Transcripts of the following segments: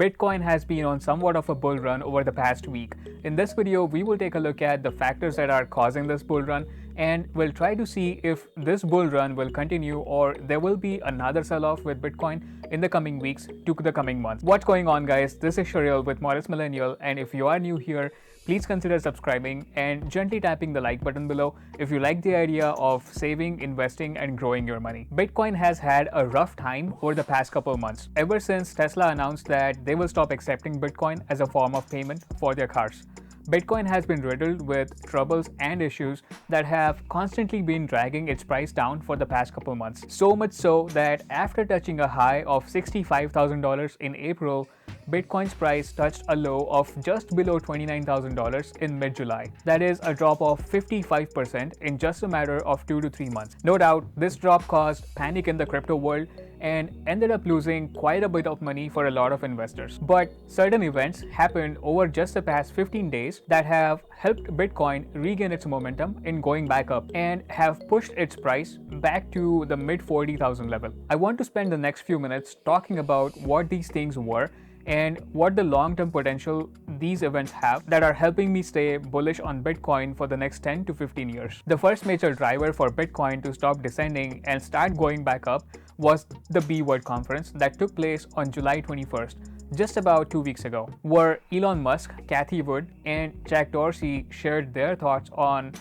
Bitcoin has been on somewhat of a bull run over the past week. In this video, we will take a look at the factors that are causing this bull run, and we'll try to see if this bull run will continue or there will be another sell-off with Bitcoin in the coming weeks to the coming months. What's going on, guys? This is Sharil with Millennial, and if you are new here, please consider subscribing and gently tapping the like button below if you like the idea of saving, investing, and growing your money. Bitcoin has had a rough time over the past couple of months, ever since Tesla announced that they will stop accepting Bitcoin as a form of payment for their cars. Bitcoin has been riddled with troubles and issues that have constantly been dragging its price down for the past couple months. So much so that after touching a high of $65,000 in April, Bitcoin's price touched a low of just below $29,000 in mid-July. That is a drop of 55% in just a matter of 2 to 3 months. No doubt, this drop caused panic in the crypto world and ended up losing quite a bit of money for a lot of investors. But certain events happened over just the past 15 days that have helped Bitcoin regain its momentum in going back up and have pushed its price back to the mid 40,000 level. I want to spend the next few minutes talking about what these things were and what the long-term potential these events have that are helping me stay bullish on Bitcoin for the next 10 to 15 years. The first major driver for Bitcoin to stop descending and start going back up was the B-Word conference that took place on July 21st, just about 2 weeks ago, where Elon Musk, Cathie and Jack Dorsey shared their thoughts on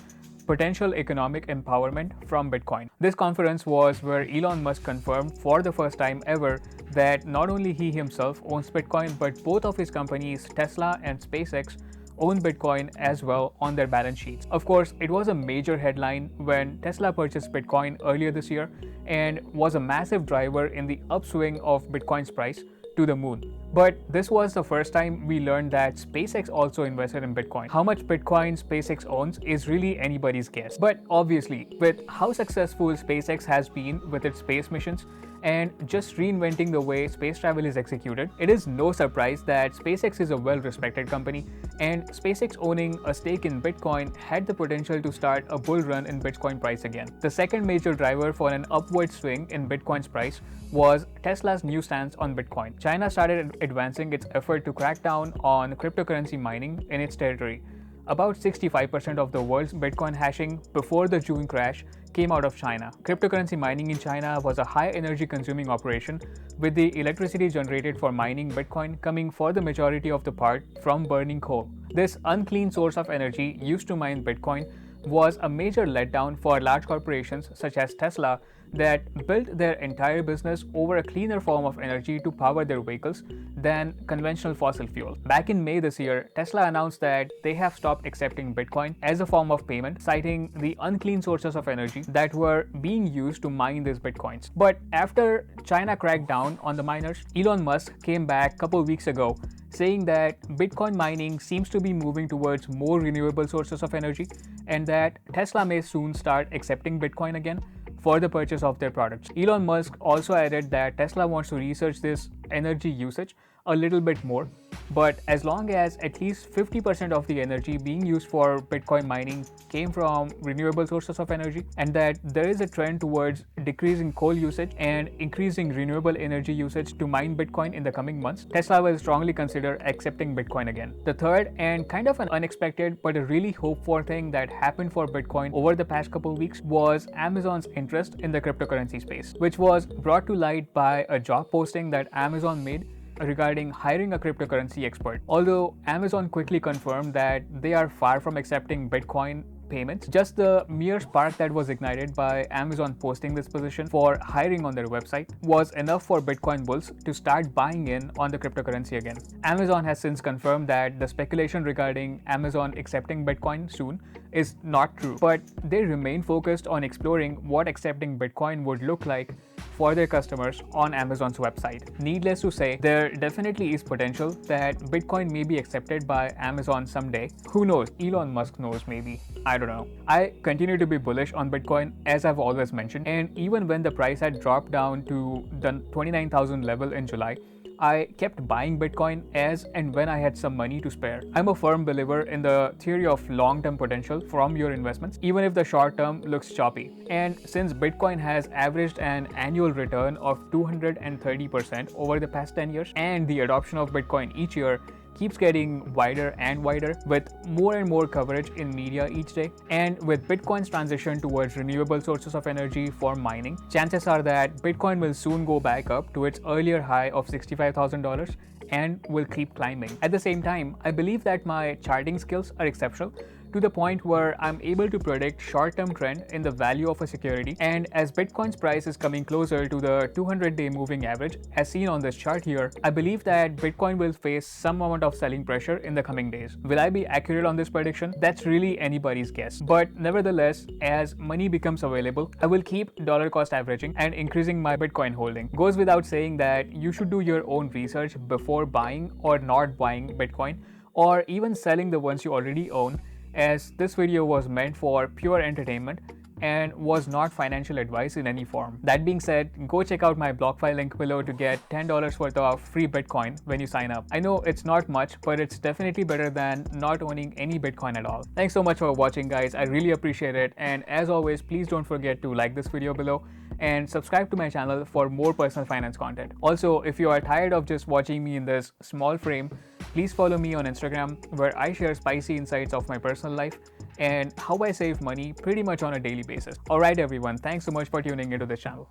potential economic empowerment from Bitcoin. This conference was where Elon Musk confirmed for the first time ever that not only he himself owns Bitcoin, but both of his companies, Tesla and SpaceX, own Bitcoin as well on their balance sheets. Of course, it was a major headline when Tesla purchased Bitcoin earlier this year and was a massive driver in the upswing of Bitcoin's price to the moon. But this was the first time we learned that SpaceX also invested in Bitcoin. How much Bitcoin SpaceX owns is really anybody's guess. But obviously, with how successful SpaceX has been with its space missions and just reinventing the way space travel is executed, it is no surprise that SpaceX is a well-respected company, and SpaceX owning a stake in Bitcoin had the potential to start a bull run in Bitcoin price again. The second major driver for an upward swing in Bitcoin's price was Tesla's new stance on Bitcoin. China started advancing its effort to crack down on cryptocurrency mining in its territory. About 65% of the world's Bitcoin hashing before the June crash came out of China. Cryptocurrency mining in China was a high energy consuming operation, with the electricity generated for mining Bitcoin coming for the majority of the part from burning coal. This unclean source of energy used to mine Bitcoin was a major letdown for large corporations such as Tesla that built their entire business over a cleaner form of energy to power their vehicles than conventional fossil fuel. Back in May this year, Tesla announced that they have stopped accepting Bitcoin as a form of payment, citing the unclean sources of energy that were being used to mine these Bitcoins. But after China cracked down on the miners, Elon Musk came back a couple weeks ago saying that Bitcoin mining seems to be moving towards more renewable sources of energy and that Tesla may soon start accepting Bitcoin again for the purchase of their products. Elon Musk also added that Tesla wants to research this energy usage a little bit more, but as long as at least 50% of the energy being used for Bitcoin mining came from renewable sources of energy, and that there is a trend towards decreasing coal usage and increasing renewable energy usage to mine Bitcoin in the coming months, Tesla will strongly consider accepting Bitcoin again. The third and kind of an unexpected but a really hopeful thing that happened for Bitcoin over the past couple weeks was Amazon's interest in the cryptocurrency space, which was brought to light by a job posting that Amazon made regarding hiring a cryptocurrency expert. Although Amazon quickly confirmed that they are far from accepting Bitcoin payments, just the mere spark that was ignited by Amazon posting this position for hiring on their website was enough for Bitcoin bulls to start buying in on the cryptocurrency again. Amazon has since confirmed that the speculation regarding Amazon accepting Bitcoin soon is not true, but they remain focused on exploring what accepting Bitcoin would look like for their customers on Amazon's website. Needless to say, there definitely is potential that Bitcoin may be accepted by Amazon someday. Who knows? Elon Musk knows, maybe. I don't know. I continue to be bullish on Bitcoin, as I've always mentioned, and even when the price had dropped down to the 29,000 level in July, I kept buying Bitcoin as and when I had some money to spare. I'm a firm believer in the theory of long-term potential from your investments, even if the short term looks choppy. And since Bitcoin has averaged an annual return of 230% over the past 10 years, and the adoption of Bitcoin each year keeps getting wider and wider with more and more coverage in media each day, and with Bitcoin's transition towards renewable sources of energy for mining, chances are that Bitcoin will soon go back up to its earlier high of $65,000 and will keep climbing. At the same time, I believe that my charting skills are exceptional to the point where I'm able to predict short-term trend in the value of a security, and as Bitcoin's price is coming closer to the 200-day moving average as seen on this chart here, I believe that Bitcoin will face some amount of selling pressure in the coming days. Will I be accurate on this prediction? That's really anybody's guess. But nevertheless, as money becomes available, I will keep dollar cost averaging and increasing my Bitcoin holding. Goes without saying that you should do your own research before buying or not buying Bitcoin, or even selling the ones you already own, as this video was meant for pure entertainment and was not financial advice in any form. That being said, go check out my BlockFi link below to get $10 worth of free Bitcoin when you sign up. I know it's not much, but it's definitely better than not owning any Bitcoin at all. Thanks so much for watching, guys. I really appreciate it. And as always, please don't forget to like this video below and subscribe to my channel for more personal finance content. Also, if you are tired of just watching me in this small frame, please follow me on Instagram, where I share spicy insights of my personal life and how I save money pretty much on a daily basis. Alright everyone, thanks so much for tuning into this channel.